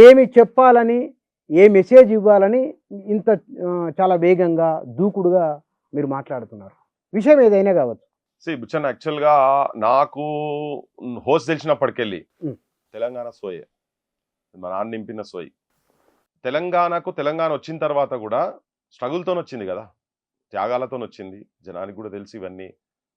ఏమి చెప్పాలని, ఏ మెసేజ్ ఇవ్వాలని ఇంత చాలా వేగంగా, దూకుడుగా మీరు మాట్లాడుతున్నారు. విషయం ఏదైనా గావచ్చు. బుచ్చన్న యాక్చువల్‌గా నాకు హోస్ట్ తెలిసినప్పటికెళ్ళి హ్మ్. తెలంగాణ సోయే. మా నాన్న నింపిన సోయి. తెలంగాణ వచ్చిన తర్వాత గూడా స్ట్రగుల్‌తోనొచ్చింది గదా! త్యాగాలతోనొచ్చింది. జనానికి గూడా తెలుసు ఇవన్నీ.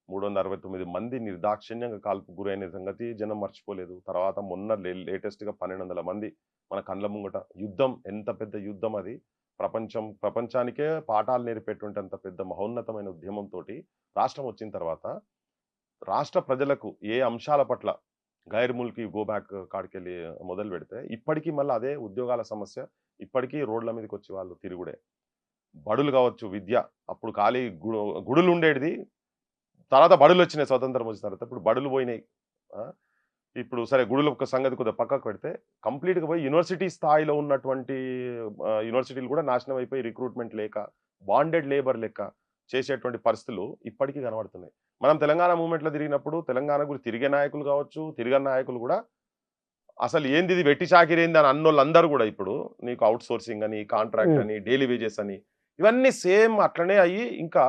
369 మంది నిర్దాక్షిణ్యంగా కాల్పుకు గురైన సంగతి జనం మర్చిపోలేదు. తర్వాత మొన్న లేటెస్ట్‌గా 1200 మంది మన కండ్ల ముంగట యుద్ధం, ఎంత పెద్ద యుద్ధం అది. ప్రపంచానికే పాఠాలు నేర్పేటువంటి అంత పెద్ద మహోన్నతమైన ఉద్యమంతోటి రాష్ట్రం వచ్చిన తర్వాత రాష్ట్ర ప్రజలకు ఏ అంశాల పట్ల గైర్ ముల్కీ గో బ్యాక్ కాడికెళ్ళి మొదలుపెడితే ఇప్పటికీ మళ్ళీ అదే ఉద్యోగాల సమస్య. ఇప్పటికీ రోడ్ల మీదకొచ్చి వాళ్ళు తిరుగుడే. బడులు కావచ్చు, విద్య. అప్పుడు ఖాళీ గుడులుండేటిది. తర్వాత బడులొచ్చినాయి స్వతంత్రం వచ్చిన తర్వాత. ఇప్పుడు బడులు పోయినాయి. ఆ! ఇప్పుడు సరే గుడుల ఒక సంగతి కొద్దిగా పక్కకు పెడితే కంప్లీట్‌గా పోయి యూనివర్సిటీ స్థాయిలో ఉన్నటువంటి యూనివర్సిటీలు కూడా నాశనం అయిపోయి రిక్రూట్‌మెంట్ లేక, బాండెడ్ లేబర్ లెక్క చేసేటువంటి పరిస్థితులు ఇప్పటికీ కనబడుతున్నాయి. మనం తెలంగాణ మూవ్‌మెంట్‌లో తిరిగినప్పుడు తెలంగాణ గురించి తిరిగే నాయకులు కావచ్చు, తిరగని నాయకులు కూడా అసలు ఏందిది వెట్టి చాకిరేంది అని అన్నోళ్ళందరూ కూడా ఇప్పుడు నీకు ఔట్ సోర్సింగ్ అని, కాంట్రాక్ట్ హ్మ్. అని, డైలీ వేజెస్ అని ఇవన్నీ సేమ్ అట్లనే అయ్యి ఇంకా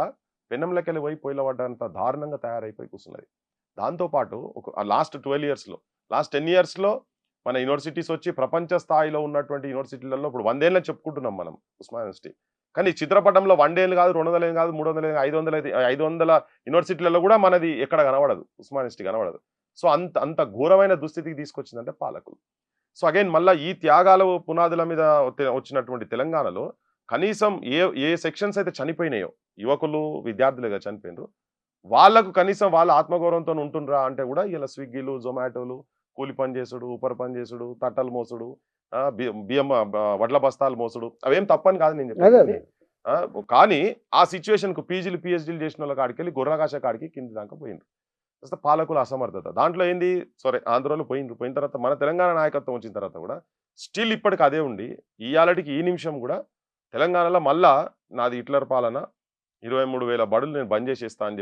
పెనంలకెళ్ళి పోయి పొయ్యిలో పడ్డంత దారుణంగా తయారైపోయి కూర్చున్నది. దాంతో పాటు లాస్ట్ 12 ఇయర్స్‌లో, లాస్ట్ 10 ఇయర్స్‌లో మన యూనివర్సిటీస్ వచ్చి ప్రపంచ స్థాయిలో ఉన్నటువంటి యూనివర్సిటీలలో ఇప్పుడు 100 ఏళ్ళని చెప్పుకుంటున్నాం మనం ఉస్మానియా యూనివర్సిటీ. కానీ చిత్రపటంలో 100 ఏళ్ళు కాదు, 200 ఏళ్ళు కాదు, 300 ఏళ్ళు, 500 యూనివర్సిటీలలో కూడా మనది ఎక్కడ కనబడదు. ఉస్మానియా యూనివర్సిటీ కనబడదు. సో అంత అంత ఘోరమైన దుస్థితికి తీసుకొచ్చిందంటే పాలకులు. సో అగైన్ మళ్ళా ఈ త్యాగాల పునాదుల మీద వచ్చినటువంటి తెలంగాణలో కనీసం ఏ ఏ సెక్షన్స్ అయితే చనిపోయినాయో, యువకులు, విద్యార్థులుగా చనిపోయినారు. వాళ్ళకు కనీసం వాళ్ళ ఆత్మగౌరవంతో ఉంటుండ్రా అంటే కూడా ఇలా స్విగ్గీలు, జొమాటోలు, కూలి పని చేసుడు, ఊపర్ పని చేసుడు, తట్టలు మోసుడు, బియ్యం వడ్ల బస్తాలు మోసుడు అవేం తప్పని కాదు నేను చెప్పేది. అదే. కానీ అదే. కానీ ఆ సిచ్యువేషన్‌కు పీజీలు, పీహెచ్‌డీలు చేసిన వాళ్ళ కాడికెళ్ళి గుర్రకాశ కాడికి కింది దాకా పోయిండ్రు. అసలు పాలకుల అసమర్థత. దాంట్లో ఏంది సరే ఆంధ్రోళ్ళు పోయిండ్రు. పోయిన తర్వాత మన తెలంగాణ నాయకత్వం వచ్చిన తర్వాత కూడా స్టిల్ ఇప్పటికి అదే ఉండి ఇయాలటికి ఈ నిమిషం కూడా తెలంగాణలో మళ్ళా నాది హిట్లర్ పాలన 23,000 బడులు నేను బంద్ చేసేస్తా అని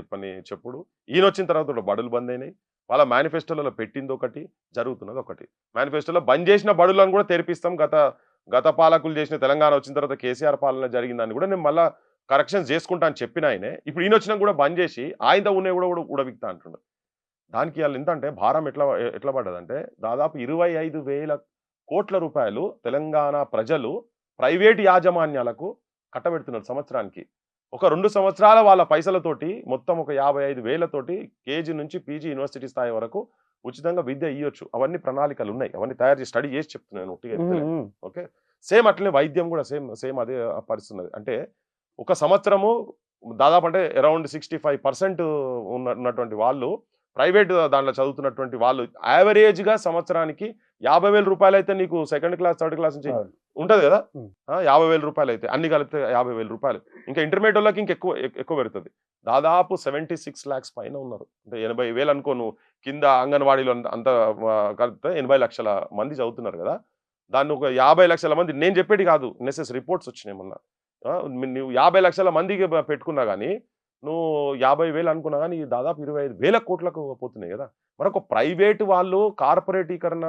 చెప్పుడు. ఈయనొచ్చిన తర్వాత కూడా బడులు బంద్ అయినాయి. వాళ్ళ మేనిఫెస్టోలలో పెట్టిందొకటి, జరుగుతున్నది ఒకటి. మేనిఫెస్టోలో బంద్ చేసిన బడులను కూడా తెరిపిస్తాం. గత గత పాలకులు చేసిన తెలంగాణ వచ్చిన తర్వాత కేసీఆర్ పాలన జరిగిందని కూడా నేను మళ్ళా కరెక్షన్స్ చేసుకుంటా అని చెప్పిన ఆయనే. ఇప్పుడు ఈయనొచ్చినా కూడా బంద్ చేసి ఆయనతో ఉన్నవి కూడా ఉడబిక్తా అంటుండు. దానికి ఆళ్ళు ఎంతంటే భారం ఎట్లా పడ్డదంటే దాదాపు 25,000 కోట్ల తెలంగాణ ప్రజలు ప్రైవేట్ యాజమాన్యాలకు కట్టబెడుతున్నారు సంవత్సరానికి. ఒక 2 సంవత్సరాల వాళ్ళ పైసలతోటి మొత్తం ఒక 55,000 తోటి కేజీ నుంచి పీజీ యూనివర్సిటీ స్థాయి వరకు ఉచితంగా విద్య ఇయ్యొచ్చు. అవన్నీ ప్రణాళికలున్నాయి. అవన్నీ తయారు చేసి స్టడీ చేసి చెప్తున్నాను. ఉట్టిగా హ్మ్. చెప్తలేను. హ్మ్. ఓకే. సేమ్ అట్లనే వైద్యం కూడా సేమ్ అదే పరిస్థితి ఉన్నది. అంటే ఒక సంవత్సరము దాదాపు అంటే అరౌండ్ 65% ఉన్నటువంటి వాళ్ళు ప్రైవేట్ దాంట్లో చదువుతున్నటువంటి వాళ్ళు యావరేజ్‌గా సంవత్సరానికి రూ. 50,000 అయితే నీకు సెకండ్ క్లాస్, థర్డ్ క్లాస్ నుంచి అవును. ఉంటది గదా! హ్మ్. రూ. 50,000 అయితే అన్ని కలిపితే రూ. 50,000. ఇంకా ఇంటర్మీడియేటోళ్ళకి ఎక్కువ పెరుగుతది. దాదాపు 76 లాక్స్ పైన ఉన్నారు. అంటే 80,000 అనుకో నువ్వు కింద అంగన్వాడీలో అంతా కలిపితే 80 లక్షల మంది చదువుతున్నారు గదా! దాన్ని ఒక 50 లక్షల మంది నేను చెప్పేటి కాదు. రిపోర్ట్స్ వచ్చినాయి మొన్న. నువ్వు 50 లక్షల మందికి పెట్టుకున్నా గాని నువ్వు 50,000 అనుకున్నా గాని దాదాపు 25,000 కోట్లకు పోతున్నాయి గదా! మరొక ప్రైవేట్ వాళ్ళు కార్పొరేటీకరణ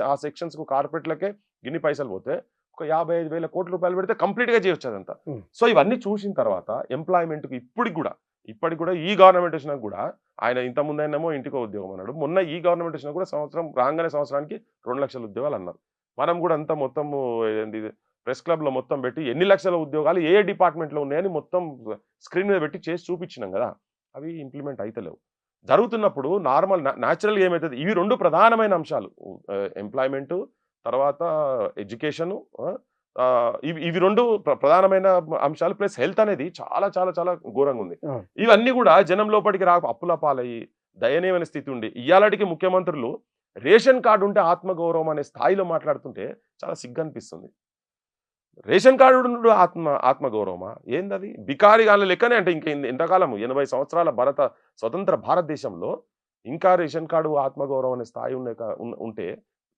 ఆ సెక్షన్స్‌కు కార్పొరేట్‌లకే గిన్ని పైసలు పోతే ఒక 55,000 కోట్ల రూపాయలు పెడితే కంప్లీట్‌గా చేయొచ్చు అదంతా. హ్మ్. సో ఇవన్నీ చూసిన తర్వాత ఎంప్లాయ్‌మెంట్‌కి ఇప్పటికి కూడా ఈ గవర్నమెంట్ వచ్చినాక కూడా ఆయన ఇంతకుముందేనేమో ఇంటికో ఉద్యోగం అన్నాడు. మొన్న ఈ గవర్నమెంట్ వచ్చినా కూడా సంవత్సరానికి 2,00,000 ఉద్యోగాలు అన్నారు. మనం కూడా అంతా మొత్తము ఏంది ప్రెస్ క్లబ్‌లో మొత్తం పెట్టి ఎన్ని లక్షల ఉద్యోగాలు ఏ డిపార్ట్‌మెంట్‌లో ఉన్నాయని మొత్తం స్క్రీన్ మీద పెట్టి చేసి చూపించినాం గదా! అవి ఇంప్లిమెంట్ అయితలేవు. జరుగుతున్నప్పుడు నేచురల్‌గా ఏమైతది ఇవి 2 ప్రధానమైన అంశాలు. ఎంప్లాయ్‌మెంటు తర్వాత ఎడ్యుకేషను. ఇవి 2 ప్రధానమైన అంశాలు. ప్లస్ హెల్త్ అనేది చాలా చాలా చాలా ఘోరంగుంది. అవును. ఇవన్నీ గూడా జనం లోపటికి అప్పుల పాలయ్యి, దయనీయమైన స్థితి ఉండి, ఇయ్యాలటికి ముఖ్యమంత్రులు రేషన్ కార్డ్ ఉంటే ఆత్మగౌరవం అనే స్థాయిలో మాట్లాడుతుంటే చాలా సిగ్గనిపిస్తుంది. రేషన్ కార్డ్ ఉండు ఆత్మగౌరవమా? ఏందది? బికారిగాళ్ళ లెక్కనే అంటే ఇంక ఎంతకాలము 80 సంవత్సరాల స్వతంత్ర భారతదేశంలో ఇంకా రేషన్ కార్డు ఆత్మగౌరవం అనే స్థాయి ఉంటే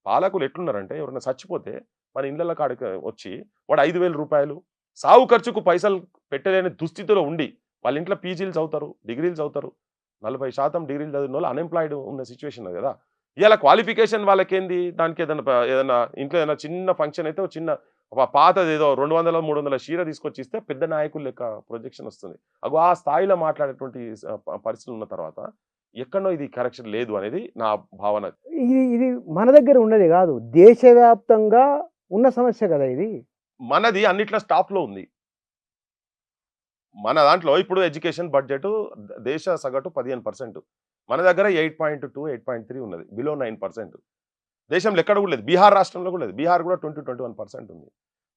పాలకులు ఎట్లున్నారంటే ఎవరైనా చచ్చిపోతే మన ఇళ్ళ కాడికి వచ్చి వాడు రూ. 5,000 సావు ఖర్చుకు పైసలు పెట్టలేని దుస్థితిలో ఉండి వాళ్ళ ఇంట్లో పీజీలు చదువుతారు, డిగ్రీలు చదువుతారు. 40% డిగ్రీలు చదివినోళ్ళు అన్‌ఎంప్లాయిడ్ ఉన్న సిట్యుయేషన్ కదా! ఇలా క్వాలిఫికేషన్ వాళ్ళకేంది దానికి ఏదైనా ఇంట్లో ఏదైనా చిన్న ఫంక్షన్ అయితే ఒక చిన్న ఒక పాతది ఏదో 200-300 చీర తీసుకొచ్చి ఇస్తే పెద్ద నాయకులు లెక్క ప్రొజెక్షన్ వస్తుంది. అగో ఆ స్థాయిలో మాట్లాడేటువంటి పరిస్థితులు ఉన్న తర్వాత ఎక్కడనో ఇది కరెక్షన్ లేదు అనేది నా భావన. ఇది మన దగ్గర ఉన్నది కాదు, దేశవ్యాప్తంగా ఉన్న సమస్య కదా ఇది. మనది అన్నిట్లో స్టాప్‌లో ఉంది. మన దాంట్లో ఇప్పుడు ఎడ్యుకేషన్ బడ్జెట్ దేశ సగటు 15%. మన దగ్గర 8.2, 8.3 ఉన్నది. బిలో 9%. దేశంలో ఎక్కడ కూడా లేదు. బీహార్ రాష్ట్రంలో కూడా లేదు. బీహార్ కూడా 20-21% ఉంది.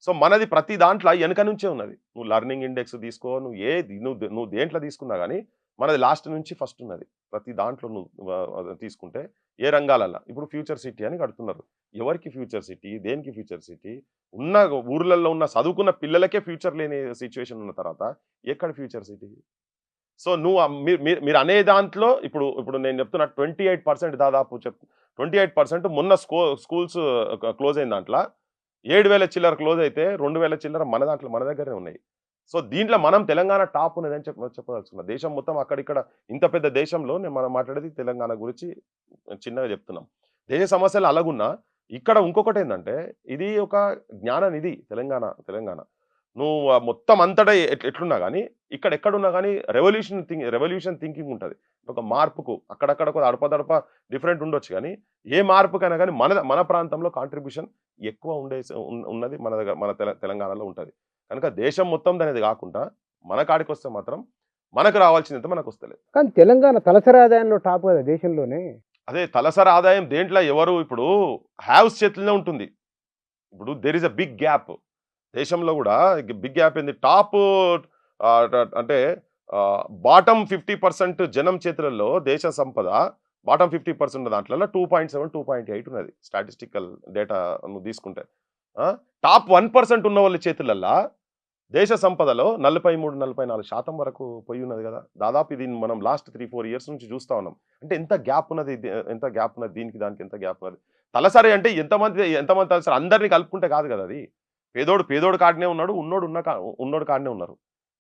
సో మనది ప్రతి దాంట్లో వెనక నుంచే ఉన్నది. నువ్వు లెర్నింగ్ ఇండెక్స్ తీసుకో, నువ్వు దేంట్లో తీసుకున్నా కానీ మనది లాస్ట్ నుంచి ఫస్ట్ ఉన్నది. ప్రతి దాంట్లో నువ్వు తీసుకుంటే ఏ రంగాలల్లో ఇప్పుడు ఫ్యూచర్ సిటీ అని కడుతున్నారు. ఎవరికి ఫ్యూచర్ సిటీ, దేనికి ఫ్యూచర్ సిటీ? ఉన్న ఊర్లలో ఉన్న చదువుకున్న పిల్లలకే ఫ్యూచర్ లేని సిచ్యువేషన్ ఉన్న తర్వాత ఎక్కడ ఫ్యూచర్ సిటీ? సో నువ్వు మీరు అనే దాంట్లో ఇప్పుడు నేను చెప్తున్నా 28% దాదాపు 28% మొన్న స్కూల్స్ క్లోజ్ అయిన దాంట్లో 7,000 చిల్లర క్లోజ్ అయితే 2,000 చిల్లర మన దగ్గరనే ఉన్నాయి. సో దీంట్లో మనం తెలంగాణ టాప్ ఉన్నదని చెప్పదలుచుకున్నా. దేశం మొత్తం అక్కడిక్కడ ఇంత పెద్ద దేశంలో మనం మాట్లాడేది తెలంగాణ గురించి చిన్నగా చెప్తున్నాం. దేశ సమస్యలు అలాగున్నా ఇక్కడ ఇంకొకటి ఏంటంటే ఇది ఒక జ్ఞాన నిధి తెలంగాణ. నువ్వు మొత్తం అంతటా ఎట్లున్నా కానీ ఎక్కడున్నా కానీ రెవల్యూషన్ థింకింగ్ ఉంటుంది. ఒక మార్పుకు అక్కడక్కడ అడపదడప డిఫరెంట్ ఉండొచ్చు కానీ ఏ మార్పుకైనా కానీ మన ప్రాంతంలో కాంట్రిబ్యూషన్ ఎక్కువ ఉన్నది మన దగ్గర మన తెలంగాణలో ఉంటుంది. కనుక దేశం మొత్తం అనేది కాకుండా మన కాడికి వస్తే మాత్రం మనకు రావాల్సిందంత మనకు వస్తలేదు. కానీ తెలంగాణ తలసరి ఆదాయంలో టాప్ కదా దేశంలోనే. అదే తలసరి ఆదాయం దేంట్లో ఎవరు ఇప్పుడు హ్యావ్స్ చేతుల్లోనే ఉంటుంది. ఇప్పుడు there is a big gap. దేశంలో కూడా బిగ్ గ్యాప్ ఏంది? టాప్ అంటే బాటమ్ 50% జనం చేతులలో దేశ సంపద బాటమ్ 50% దాంట్లో 2.7, 2.8 ఉన్నది స్టాటిస్టికల్ డేటా నువ్వు తీసుకుంటే. టాప్ 1% ఉన్న వాళ్ళ చేతులల్లో దేశ సంపదలో 43-44% వరకు పోయి ఉన్నది కదా. దాదాపు ఇది మనం లాస్ట్ 3-4 ఇయర్స్ నుంచి చూస్తా ఉన్నాం. అంటే ఎంత గ్యాప్ ఉన్నది దీనికి దానికి ఎంత గ్యాప్ ఉన్నది. తలసరి అంటే ఎంతమంది తలసరి అందరినీ కలుపుకుంటే కాదు కదా అది. పేదోడు కాడనే ఉన్నాడు, ఉన్నోడు కాడనే ఉన్నారు.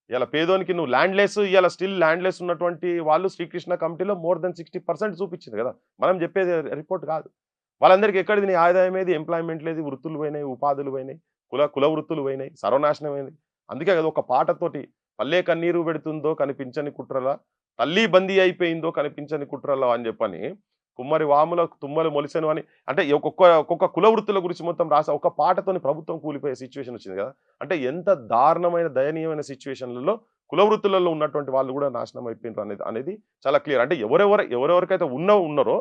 ఇలా పేదోనికి నువ్వు ల్యాండ్లెస్, ఇలా స్టిల్ ల్యాండ్లెస్ ఉన్నటువంటి వాళ్ళు శ్రీకృష్ణ కమిటీలో more than 60% చూపించింది కదా. మనం చెప్పేది రిపోర్ట్ కాదు. వాళ్ళందరికీ ఎక్కడిది నీ ఆదాయం ఏది, ఎంప్లాయ్మెంట్ లేదు, వృత్తులు పోయినాయి, ఉపాధులు పోయినాయి, కుల వృత్తులు పోయినాయి, సర్వనాశనమైంది. అందుకే కదా ఒక పాటతోటి పల్లె కన్నీరు పెడుతుందో కనిపించని కుట్రలా, తల్లి బందీ అయిపోయిందో కనిపించని కుట్రలా అని చెప్పని కుమ్మరి వాముల తుమ్మలు మొలిసెను అని అంటే ఒక్కొక్క కుల వృత్తుల గురించి మొత్తం రాసా ఒక పాటతోని ప్రభుత్వం కూలిపోయే సిచ్యువేషన్ వచ్చింది కదా. అంటే ఎంత దారుణమైన దయనీయమైన సిచ్యువేషన్లలో కుల వృత్తులలో ఉన్నటువంటి వాళ్ళు కూడా నాశనం అయిపోయినారు అనేది చాలా క్లియర్. అంటే ఎవరెవరికైతే ఉన్నారో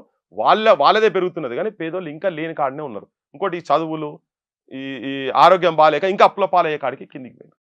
వాళ్ళదే పెరుగుతున్నది కానీ పేదోళ్ళు ఇంకా లేని కాడనే ఉన్నారు. ఇంకోటి ఈ చదువులు ఈ ఆరోగ్యం బాగాలేక ఇంకా అప్పుల పాలయ్యే కాడికి కిందికి పోయింది.